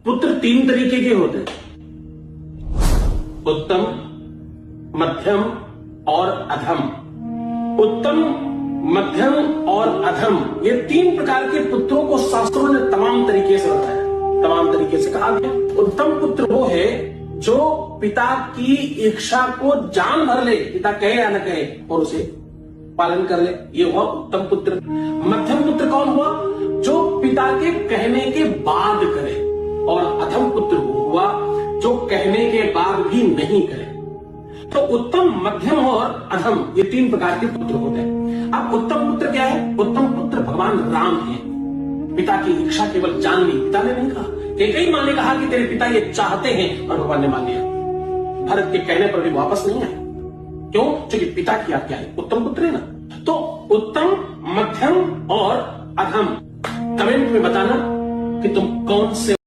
पुत्र तीन तरीके के होते हैं, उत्तम, मध्यम और अधम। उत्तम, मध्यम और अधम, ये तीन प्रकार के पुत्रों को शास्त्रों ने तमाम तरीके से बताया, तमाम तरीके से कहा गया। उत्तम पुत्र वो है जो पिता की इच्छा को जान भर ले, पिता कहे या न कहे, और उसे पालन कर ले, ये हुआ उत्तम पुत्र। मध्यम पुत्र कौन हुआ? जो पिता के कहने के बाद करे। और अधम पुत्र वो हुआ जो कहने के बाद भी नहीं करे। तो उत्तम, मध्यम और अधम, ये तीन प्रकार के पुत्र होते हैं। अब उत्तम पुत्र क्या है? उत्तम पुत्र भगवान राम है। पिता की इच्छा केवल जान ली, पिता ने नहीं कहा, कई माँ ने कहा कि तेरे पिता ये चाहते हैं, और भगवान ने मान लिया। भरत के कहने पर भी वापस नहीं आए। क्यों? क्योंकि पिता की आज्ञा है, उत्तम पुत्र है ना। तो उत्तम, मध्यम और अधम, कमेंट में बताना कि तुम कौन से